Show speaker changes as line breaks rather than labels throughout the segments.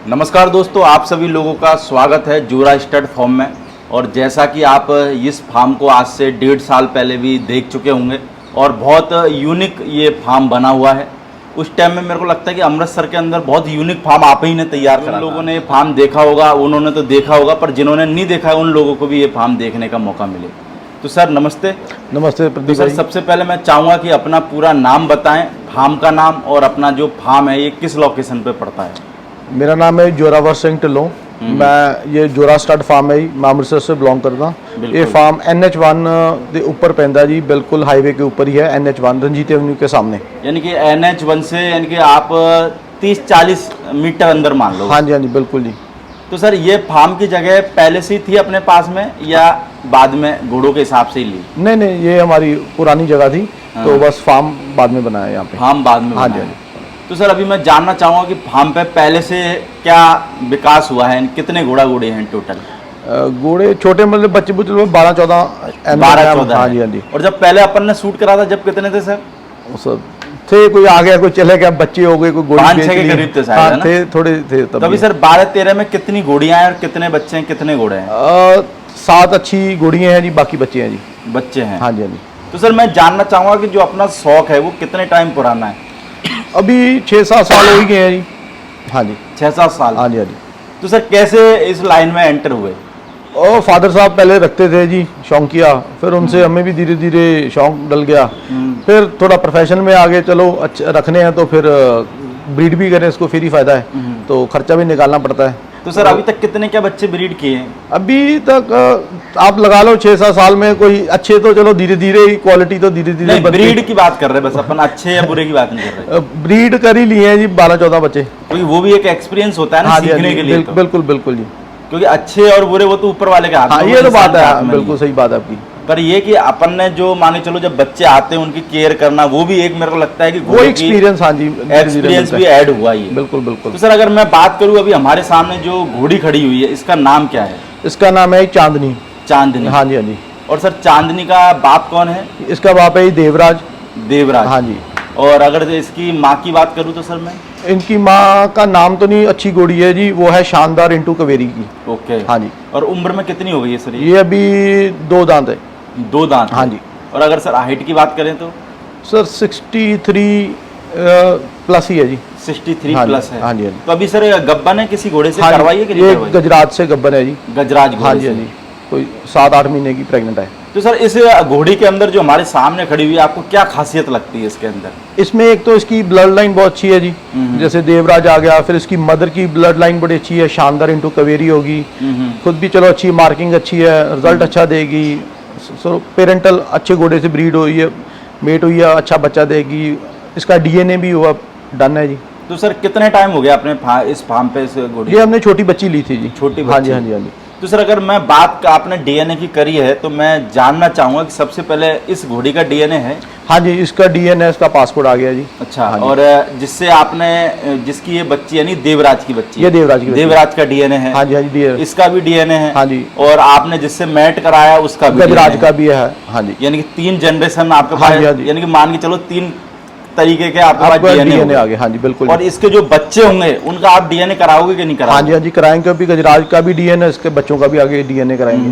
नमस्कार दोस्तों, आप सभी लोगों का स्वागत है जोरा स्टड फार्म में। और जैसा कि आप इस फार्म को आज से 1.5 साल पहले भी देख चुके होंगे और बहुत यूनिक ये फार्म बना हुआ है। उस टाइम में मेरे को लगता है कि अमृतसर के अंदर बहुत यूनिक फार्म आप ही ने तैयार करा। लोगों ने ये फार्म देखा होगा, उन्होंने तो देखा होगा, पर जिन्होंने नहीं देखा है उन लोगों को भी ये फार्म देखने का मौका मिले। तो सर नमस्ते।
नमस्ते प्रदीप
सर
भाई।
सबसे पहले मैं चाहूँगा कि अपना पूरा नाम बताएं, फार्म का नाम, और अपना जो फार्म है ये किस लोकेशन पे पड़ता है।
मेरा नाम है जोरावर सिंह ढिल्लों। मैं ये जोरा स्टड फार्म है, मैं अमृतसर से बिलोंग करता। ये फार्म NH1 ਦੇ ਉੱਪਰ ਪੈਂਦਾ जी, बिल्कुल हाईवे के ऊपर ही है। NH1 रंजीत एवेन्यू के सामने।
यानी कि NH1 से यानी कि आप 30-40 मीटर अंदर मान लो।
हाँ जी, हाँ जी, बिल्कुल जी।
तो सर ये फार्म की जगह पहले से ही थी अपने पास में या बाद में घोड़ों के हिसाब से ही ली?
नहीं नहीं, ये हमारी पुरानी जगह थी। तो बस फार्म बाद में बनाया यहाँ पे।
फार्म बाद में
हाँ जी,
बनाया।
हाँ जी।
तो सर अभी मैं जानना चाहूँगा कि फार्म पे पहले से क्या विकास हुआ है, कितने घोड़ा घोड़े हैं टोटल?
घोड़े छोटे मतलब बच्चे बुच्चे 12-14।
12-14।
हाँ जी, हाँ जी।
और जब पहले अपन ने शूट करा था जब कितने थे सर?
वो सब थे, कोई आ गया, कोई चले गया, बच्चे हो गए, कोई घोड़े
5-6 के करीब थे शायद, है ना?
थे, थोड़े थे तब।
तभी सर 12-13 में कितनी घोड़ियाँ हैं और कितने बच्चे हैं, कितने घोड़े हैं?
7 अच्छी घोड़ियाँ हैं जी, बाकी बच्चे हैं जी।
बच्चे हैं।
हाँ जी, हाँ जी।
तो सर मैं जानना चाहूँगा कि जो अपना शौक है वो कितने टाइम पुराना है?
अभी 6-7 साल हो ही गए हैं जी। हाँ जी,
6-7 साल।
हाँ जी, हाँ जी।
तो सर कैसे इस लाइन में एंटर हुए?
और फादर साहब पहले रखते थे जी, शौकिया। फिर उनसे हमें भी धीरे धीरे शौक डल गया। फिर थोड़ा प्रोफेशन में आगे, चलो अच्छा रखने हैं तो फिर ब्रीड भी करें, इसको फिर ही फायदा है, तो खर्चा भी निकालना पड़ता है।
तो सर अभी तक कितने क्या बच्चे ब्रीड किए हैं?
अभी तक आप लगा लो 6-7 साल में कोई अच्छे, तो चलो धीरे धीरे ही क्वालिटी तो धीरे धीरे
ब्रीड की बात कर रहे हैं बस अपन, अच्छे या बुरे की बात नहीं कर रहे।
ब्रीड कर ही लिए हैं जी 12-14 बच्चे।
क्योंकि वो भी एक एक्सपीरियंस होता है ना,
हाँ जी,
सीखने के लिए। तो
बिल्कुल बिल्कुल जी।
क्योंकि अच्छे और बुरे वो तो ऊपर वाले के हाथ में,
हाँ,
वो
ये तो
इंसान
बात
के हाथ
है,
में
बिल्कुल
नहीं।
सही बात है आपकी।
पर ये कि अपन ने जो माने चलो जब बच्चे आते हैं उनकी केयर करना, वो भी एक मेरे को लगता है कि
वो एक्सपीरियंस, हाँ जी,
एक्सपीरियंस भी ऐड हुआ ही है।
बिल्कुल बिल्कुल।
तो सर अगर मैं बात करूँ, अभी हमारे सामने जो घोड़ी खड़ी हुई है इसका नाम क्या है?
इसका नाम है चांदनी।
चांदनी।
हाँ जी, हाँ जी।
और सर चांदनी का बाप कौन है?
इसका बाप है देवराज।
देवराज।
हाँ जी।
और अगर इसकी माँ की बात करूँ तो सर मैं,
इनकी माँ का नाम तो नहीं, अच्छी घोड़ी है जी, वो है शानदार इंटू कवेरी की।
ओके।
हाँ जी।
और उम्र में कितनी हो गई है सर
ये अभी 2 दांत है।
2 दांत।
हाँ जी।
और अगर सर हाइट की बात करें तो
सर 63 प्लस ही है जी।
63
हाँ
प्लस है।
हाँ जी, हाँ जी।
तो अभी सर गब्बन है किसी घोड़े से
हाँ जी,
करवाई है कि नहीं
ये
करवाई?
गजराज से गब्बर है जी।
गजराज
हाँ
घोड़े
जी, हाँ
से।
जी। कोई 7-8 महीने की प्रेग्नेंट है।
तो सर इस घोड़ी के अंदर जो हमारे सामने खड़ी हुई है, आपको क्या खासियत लगती है इसके अंदर?
इसमें एक तो इसकी ब्लड लाइन बहुत अच्छी है जी, जैसे देवराज आ गया, फिर इसकी मदर की ब्लड लाइन बड़ी अच्छी है, शानदार इंटू कवेरी होगी। खुद भी चलो अच्छी मार्किंग अच्छी है, रिजल्ट अच्छा देगी। सो पेरेंटल अच्छे घोड़े से ब्रीड हुई है, मेट हुई है, अच्छा बच्चा देगी। इसका DNA भी हुआ डन है जी।
तो सर कितने टाइम हो गया अपने इस फार्म पे इस घोड़ी?
ये हमने छोटी बच्ची ली थी जी।
छोटी
हाँ जी,
बच्ची।
हाँ जी, हाँ जी।
तो सर अगर मैं बात आपने DNA की करी है तो मैं जानना चाहूंगा कि सबसे पहले इस घोड़ी का DNA है?
हाँ जी, इसका DNA, इसका पासपोर्ट आ गया जी।
अच्छा।
हाँ जी।
और जिससे आपने जिसकी ये बच्ची यानी देवराज की बच्ची,
ये देवराज की बच्ची।
देवराज का DNA है?
हाँ जी, हाँ जी,
इसका भी DNA है?
हाँ जी।
और आपने जिससे मैट कराया उसका भी
गजराज
DNA
का
है?
भी है। हाँ जी।
यानी कि 3 जनरेशन आपके
हाँ
पास,
जी, हाँ जी।
यानी कि मान के चलो 3 तरीके के आपके पास
आपका
DNA
DNA
होगा।
आ गया। हाँ जी, बिल्कुल।
और इसके जो बच्चे होंगे उनका आप DNA कराओगे कि नहीं
हाँ
कराओगे?
जी, हाँ जी, कराएंगे। अभी गजराज का भी DNA, इसके बच्चों का भी आगे DNA कराएंगे।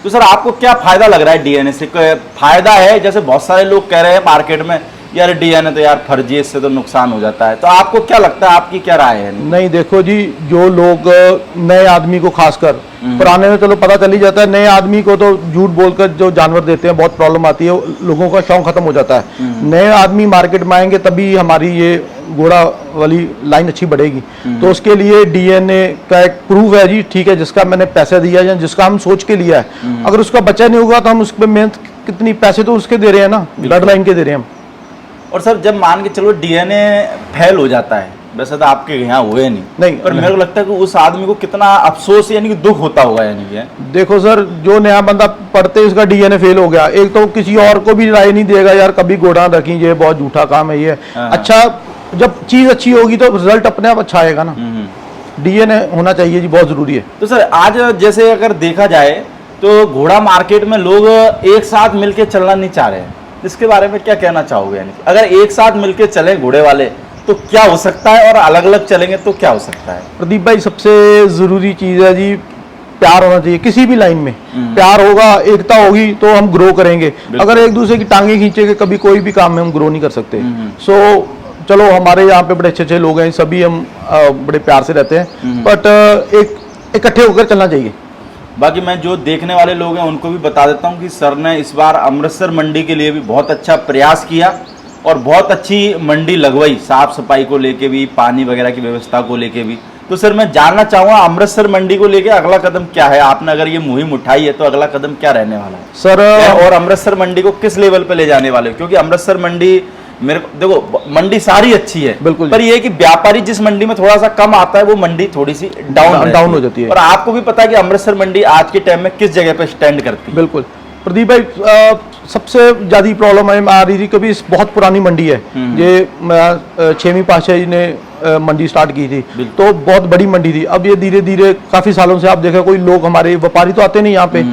तो सर आपको क्या फायदा लग रहा है DNA से? कोई फायदा है? जैसे बहुत सारे लोग कह रहे हैं मार्केट में यार DNA तो यार फर्जी, इससे तो नुकसान हो जाता है, तो आपको क्या लगता है, आपकी क्या राय है?
नहीं, देखो जी, जो लोग नए आदमी को खासकर, पुराने में चलो पता चल ही जाता है, नए आदमी को तो झूठ बोलकर जो जानवर देते हैं बहुत प्रॉब्लम आती है, लोगों का शौक खत्म हो जाता है। नए आदमी मार्केट में आएंगे तभी हमारी ये घोड़ा वाली लाइन अच्छी बढ़ेगी। तो उसके लिए DNA का एक प्रूफ है जी, ठीक है, जिसका मैंने पैसा दिया है, जिसका हम सोच के लिया है, अगर उसका बच्चा नहीं होगा तो हम उस पर मेहनत, कितनी पैसे तो उसके दे रहे हैं ना, ब्लड लाइन के दे रहे हैं हम।
और सर जब मान के चलो DNA फेल हो जाता है, वैसे तो आपके यहाँ हुए नहीं, पर मेरे को लगता है कि उस आदमी को कितना अफसोस यानी कि दुख होता होगा। यानी कि
देखो सर, जो नया बंदा पढ़ते इसका DNA फेल हो गया, एक तो किसी और को भी राय नहीं देगा यार कभी घोड़ा रखी, ये बहुत झूठा काम है ये। अच्छा, जब चीज अच्छी होगी तो रिजल्ट अपने आप अच्छा आएगा ना। DNA होना चाहिए जी, बहुत जरूरी है।
तो सर आज जैसे अगर देखा जाए तो घोड़ा मार्केट में लोग एक साथ मिलके चलना नहीं चाह रहे हैं, इसके बारे में क्या कहना चाहोगे? यानी अगर एक साथ मिलके चले घोड़े वाले तो क्या हो सकता है, और अलग अलग चलेंगे तो क्या हो सकता है?
प्रदीप भाई, सबसे जरूरी चीज है जी, प्यार होना चाहिए किसी भी लाइन में। प्यार होगा, एकता होगी तो हम ग्रो करेंगे। अगर एक दूसरे की टांगे खींचेंगे कभी कोई भी काम में हम ग्रो नहीं कर सकते। सो चलो, हमारे यहाँ पे बड़े अच्छे अच्छे लोग हैं, सभी हम बड़े प्यार से रहते हैं, बट एक इकट्ठे होकर चलना चाहिए।
बाकी मैं जो देखने वाले लोग हैं उनको भी बता देता हूँ कि सर ने इस बार अमृतसर मंडी के लिए भी बहुत अच्छा प्रयास किया और बहुत अच्छी मंडी लगवाई, साफ सफाई को लेके भी, पानी वगैरह की व्यवस्था को लेके भी। तो सर मैं जानना चाहूँगा अमृतसर मंडी को लेके अगला कदम क्या है? आपने अगर ये मुहिम उठाई है तो अगला कदम क्या रहने वाला है
सर?
और अमृतसर मंडी को किस लेवल पे ले जाने वाले हो? क्योंकि अमृतसर मंडी, मेरे देखो, मंडी सारी अच्छी है
बिल्कुल,
पर ये है कि व्यापारी जिस मंडी में थोड़ा सा कम आता है वो मंडी थोड़ी सी डाउन
हो जाती है।
और आपको भी पता है कि अमृतसर मंडी आज के टाइम में किस जगह पे स्टैंड करती है।
बिल्कुल प्रदीप भाई, सबसे ज्यादा प्रॉब्लम आ रही थी, कभी बहुत पुरानी मंडी है ये 6वीं पातशाही जी ने मंडी स्टार्ट की थी, तो बहुत बड़ी मंडी थी। अब ये धीरे धीरे काफी सालों से आप देखा, कोई लोग हमारे व्यापारी तो आते नहीं यहाँ पे,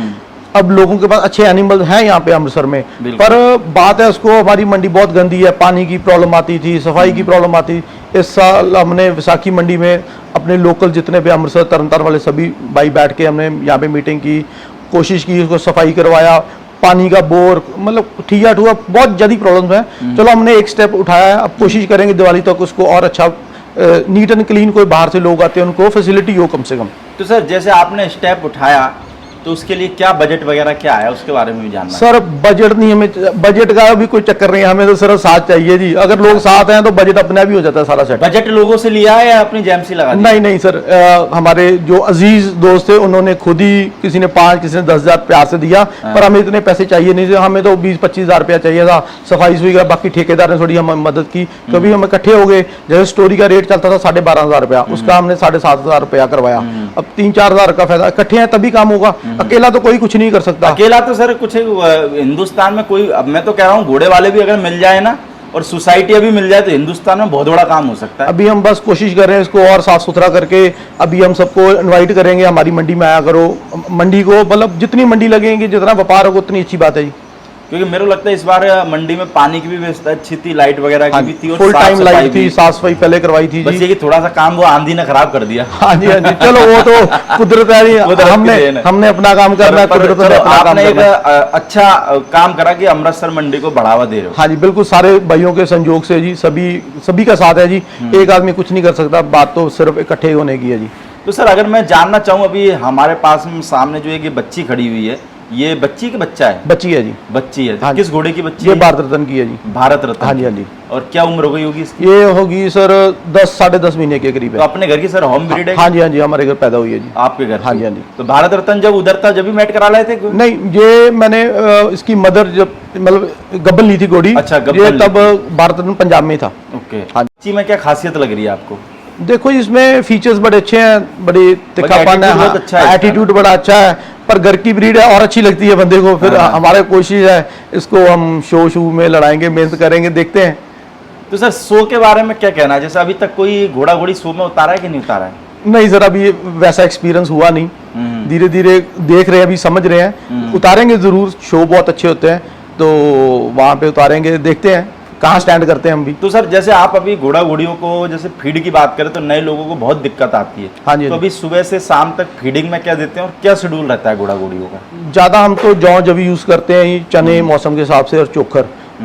अब लोगों के पास अच्छे एनिमल हैं यहाँ पे अमृतसर में, पर बात है उसको, हमारी मंडी बहुत गंदी है, पानी की प्रॉब्लम आती थी, सफाई की प्रॉब्लम आती। इस साल हमने विसाखी मंडी में अपने लोकल जितने भी अमृतसर तरनतारन वाले सभी भाई बैठ के हमने यहाँ पे मीटिंग की, कोशिश की, उसको सफाई करवाया, पानी का बोर, मतलब ठिया ठुआ बहुत ज्यादा प्रॉब्लम है। चलो हमने एक स्टेप उठाया है, अब कोशिश करेंगे दिवाली तक उसको और अच्छा नीट एंड क्लीन, कोई बाहर से लोग आते हैं उनको फैसिलिटी हो कम से कम।
तो सर जैसे आपने स्टेप उठाया तो उसके लिए क्या बजट वगैरह क्या है, उसके बारे में भी जानना
सर। बजट नहीं, हमें बजट का भी कोई चक्कर नहीं है, हमें तो सिर्फ साथ चाहिए जी। अगर लोग साथ हैं तो बजट अपने आप ही हो जाता है सारा सेट।
बजट लोगों से लिया है या अपनी जेम से लगा दिया?
नहीं सर, हमारे जो अजीज दोस्त थे उन्होंने खुद ही, किसी ने 5, किसी ने 10,000 प्यार से दिया, पर हमें इतने पैसे चाहिए नहीं थे, हमें तो 20-25 हज़ार रुपया चाहिए था। सफाई सुई का बाकी ठेकेदार ने थोड़ी हमें मदद की, कभी हम इकट्ठे हो गए। जैसे स्टोरी का रेट चलता था 12,500 रुपया, उसका हमने 7,500 रुपया करवाया। अब 3-4 हज़ार का फायदा, इकट्ठे हैं तभी काम होगा, अकेला तो कोई कुछ नहीं कर सकता।
अकेला तो सर कुछ हिंदुस्तान में कोई, अब मैं तो कह रहा हूँ घोड़े वाले भी अगर मिल जाए ना और सोसाइटी अभी मिल जाए तो हिंदुस्तान में बहुत बड़ा काम हो सकता है।
अभी हम बस कोशिश कर रहे हैं इसको और साफ सुथरा करके। अभी हम सबको इनवाइट करेंगे, हमारी मंडी में आया करो, मंडी को, मतलब जितनी मंडी लगेंगी, जितना व्यापार होगा उतनी अच्छी बात है जी।
क्योंकि मेरे को लगता है इस बार मंडी में पानी की भी व्यवस्था अच्छी थी, लाइट वगैरह की भी थी, और
फुल टाइम लाइट थी, साफ सफाई पहले करवाई थी।
बस ये कि थोड़ा सा काम वो आंधी ने खराब कर दिया।
हाँ जी, चलो वो तो कुदरत है, हमने अपना काम करना है, कुदरत ने अपना काम
करना है। एक अच्छा काम करा कि अमृतसर मंडी को बढ़ावा दे रहे हो।
हाँ जी बिल्कुल, सारे भाइयों के संयोग से जी, सभी का साथ है जी। एक आदमी कुछ नहीं कर सकता, बात तो सिर्फ इकट्ठे होने की है जी।
तो सर अगर मैं जानना चाहूँ, अभी हमारे पास सामने जो एक बच्ची खड़ी हुई है, ये बच्ची का बच्चा है?
बच्ची है जी।
बच्ची है?
हाँ,
किस घोड़े की बच्ची
ये
है?
भारत रत्न की है जी।
भारत रत्न?
हाँ जी, हाँ जी।
और क्या उम्र हो गई होगी इसकी?
ये होगी सर 10-10.5 महीने के करीब है।
तो अपने घर की सर होम ब्रीड है?
हाँ जी, हाँ जी, हमारे घर पैदा हुई है जी।
आपके घर?
हाँ जी, हाँ जी।
तो भारत रत्न जब उधर था जब भी मैट करा लाए थे?
नहीं, ये मैंने इसकी मदर जब मतलब गब्बन ली थी घोड़ी।
अच्छा,
ये तब भारत रत्न पंजाब में था।
ओके। हाँ जी। में क्या खासियत लग रही है आपको?
देखो इसमें फीचर्स बड़े अच्छे हैं, बड़ी तिखापन है, एटीट्यूड बड़ा अच्छा है, पर घर की ब्रीड है और अच्छी लगती है बंदे को। फिर हमारे कोशिश है इसको हम शो में लड़ाएंगे, मेहनत करेंगे, देखते हैं।
तो सर शो के बारे में क्या कहना है? जैसे अभी तक कोई घोड़ा घोड़ी शो में उतारा है कि नहीं उतारा है?
नहीं सर, अभी वैसा एक्सपीरियंस हुआ नहीं, धीरे धीरे देख रहे हैं, अभी समझ रहे हैं, उतारेंगे जरूर। शो बहुत अच्छे होते हैं तो वहाँ पे उतारेंगे, देखते हैं कहाँ स्टैंड करते हैं हम भी।
तो सर जैसे आप अभी घोड़ा घोड़ियों को जैसे फीड की बात करें तो नए लोगों को बहुत दिक्कत आती है।
हाँ जी।
तो अभी सुबह से शाम तक फीडिंग में क्या देते हैं और क्या शेड्यूल रहता है घोड़ा घोड़ियों का?
ज़्यादा हम तो जौ जब यूज़ करते हैं, चने मौसम के हिसाब से, और चोखर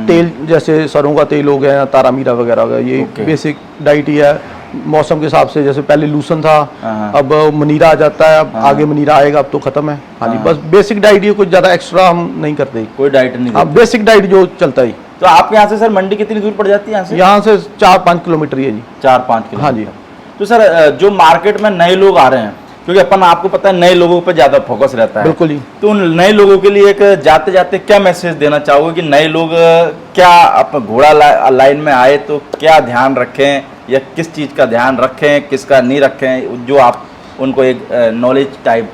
तेल, जैसे सरों का तेल हो गया, तारा मीरा वगैरह हो गया, ये बेसिक डाइट ही है। मौसम के हिसाब से, जैसे पहले लूसन था, अब मनीरा आ जाता है, अब आगे मनीरा आएगा, अब तो खत्म है। हाँ जी, बस बेसिक डाइट ही, कुछ ज़्यादा एक्स्ट्रा हम नहीं करते।
कोई डाइट नहीं?
हाँ, बेसिक डाइट जो चलता है।
तो आपके यहाँ से सर मंडी कितनी दूर पड़ जाती है?
यहाँ से 4-5 किलोमीटर है जी।
4-5 किलोमीटर?
हाँ जी।
तो सर जो मार्केट में नए लोग आ रहे हैं, क्योंकि अपन आपको पता है नए लोगों पर ज्यादा फोकस रहता है।
बिल्कुल ही।
तो उन नए लोगों के लिए एक जाते जाते क्या मैसेज देना चाहोगे कि नए लोग क्या अपन घोड़ा लाइन में आए तो क्या ध्यान रखें, या किस चीज का ध्यान रखें, किसका नहीं रखें, जो आप उनको एक नॉलेज टाइप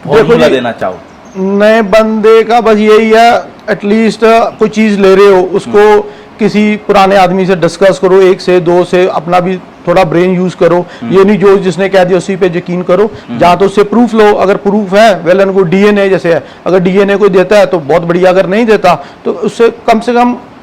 फॉर्मूला देना चाहो?
नए बंदे का बस यही है, एटलीस्ट कोई चीज़ ले रहे हो उसको किसी पुराने आदमी से डिस्कस करो, 1 से 2 से, अपना भी थोड़ा ब्रेन यूज करो। ये नहीं जो जिसने कह दिया उसी पे यकीन करो, जहाँ तो उससे प्रूफ लो। अगर प्रूफ है वेल एंड गुड, डीएनए जैसे है, अगर डीएनए कोई देता है तो बहुत बढ़िया, अगर नहीं देता तो उससे कम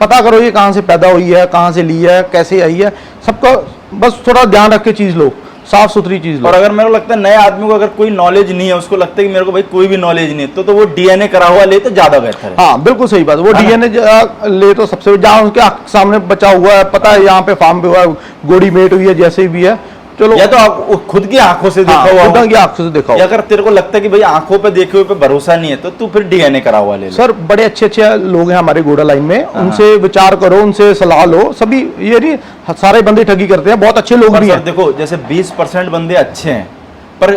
पता करो ये कहाँ से पैदा हुई है, कहाँ से ली है, कैसे आई है, सबका बस थोड़ा ध्यान रख के चीज़ लो, साफ सुथरी चीज़ लो।
और अगर मेरे को लगता है नए आदमी को अगर कोई नॉलेज नहीं है, उसको लगता है कि मेरे को भाई कोई भी नॉलेज नहीं है, तो वो डीएनए करा हुआ ले तो ज्यादा बेहतर है।
हाँ बिल्कुल सही बात, वो डीएनए ले तो सबसे, जहाँ उनके सामने बचा हुआ है, पता है यहाँ पे फार्म पे हुआ है, गोड़ी मेट हुई है, जैसे भी है, चलो।
या तो आप खुद की आंखों से देखा हुआ,
खुद की आंखों से देखा
या अगर तेरे को लगता है कि भाई आंखों पे देखे हुए पे भरोसा नहीं है, तो तू फिर डीएनए करा हुआ ले ले।
सर बड़े अच्छे अच्छे लोग हैं हमारे घोड़ा लाइन में, उनसे विचार करो, उनसे सलाह लो। सभी ये नहीं सारे बंदे ठगी करते हैं, बहुत अच्छे लोग भी हैं।
देखो जैसे 20% बंदे अच्छे हैं, पर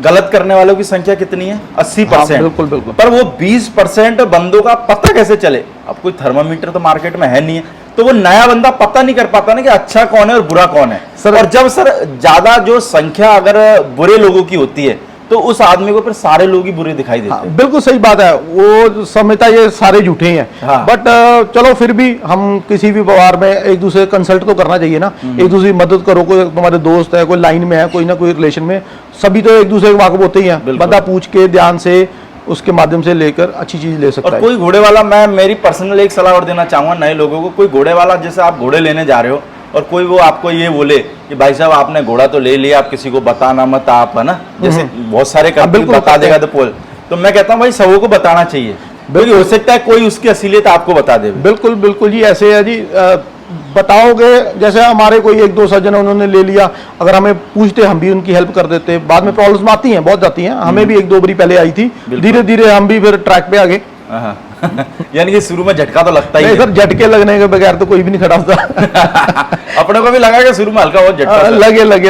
गलत करने वालों की संख्या कितनी है? 80%।
बिल्कुल बिल्कुल।
पर वो 20% बंदों का पता कैसे चले? अब कोई थर्मामीटर तो मार्केट में है नहीं है, तो वो नया बंदा पता नहीं कर पाता ना कि अच्छा कौन है और बुरा कौन है
सर।
और जब सर ज्यादा जो संख्या अगर बुरे लोगों की होती है, तो उस आदमी को फिर सारे लोग ही बुरे दिखाई देते हैं।
बिल्कुल सही बात है, वो समझता ये सारे झूठे हैं।
हाँ।
बट चलो फिर भी हम किसी भी व्यवहार में एक दूसरे कंसल्ट तो करना चाहिए ना, एक दूसरे की मदद करो। कोई तुम्हारे दोस्त है, कोई लाइन में है, कोई ना कोई रिलेशन में, सभी तो एक दूसरे के वाकफ होते ही हैं। बंदा पूछ के ध्यान से उसके माध्यम से लेकर अच्छी चीज ले सकता है।
और कोई घोड़े वाला, मैं मेरी पर्सनल एक सलाह और देना चाहूंगा नए लोगों को, कोई घोड़े वाला जैसे आप घोड़े लेने जा रहे हो और कोई वो आपको ये बोले कि भाई साहब आपने घोड़ा तो ले लिया, आप किसी को बताना मत, आप है ना, जैसे बहुत सारे
बिल्कुल
बता देगा तो मैं कहता हूँ भाई सबों को बताना चाहिए, क्योंकि हो सकता है कोई उसकी असलियत आपको बता दे।
बिल्कुल बिल्कुल जी, ऐसे है जी। बताओगे, जैसे हमारे कोई एक दो सज्जन उन्होंने ले लिया, अगर हमें पूछते हम भी उनकी हेल्प कर देते। बाद में प्रॉब्लम्स आती हैं, बहुत जाती हैं, हमें भी एक दो बारी पहले आई थी, धीरे धीरे हम भी फिर ट्रैक पे आ गए।
यानी कि शुरू में झटका तो लगता ही
नहीं सर, झटके लगने के बगैर तो कोई भी नहीं खड़ा होता।
अपने को भी लगा कि शुरू में हल्का बहुत झटका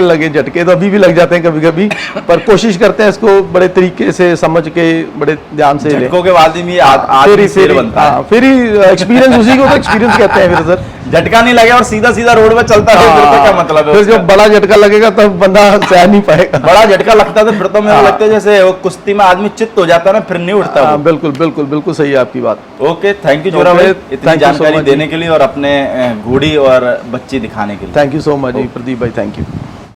लगे झटके तो अभी भी लग जाते हैं कभी कभी, पर कोशिश करते हैं इसको बड़े तरीके से समझ के, बड़े ध्यान से।
झटकों के बाद ही आदमी शेर बनता है।
फिर ही एक्सपीरियंस, उसी को तो एक्सपीरियंस कहते हैं फिर सर।
झटका नहीं लगे और सीधा सीधा रोड पे चलता है, फिर तो क्या मतलब है?
फिर जब बड़ा झटका लगेगा तब बंदा सह नहीं पाएगा।
बड़ा झटका लगता है तो फिर तो मेरे को लगता है जैसे वो कुश्ती में आदमी चित्त हो जाता है ना, फिर नहीं उठता वो।
बिल्कुल बिल्कुल बिल्कुल सही है आपकी बात।
ओके, थैंक यू जोरा भाई इतनी जानकारी देने के लिए और अपने घोड़ी और बच्ची दिखाने के लिए।
थैंक यू सो मच जी प्रदीप भाई, थैंक यू।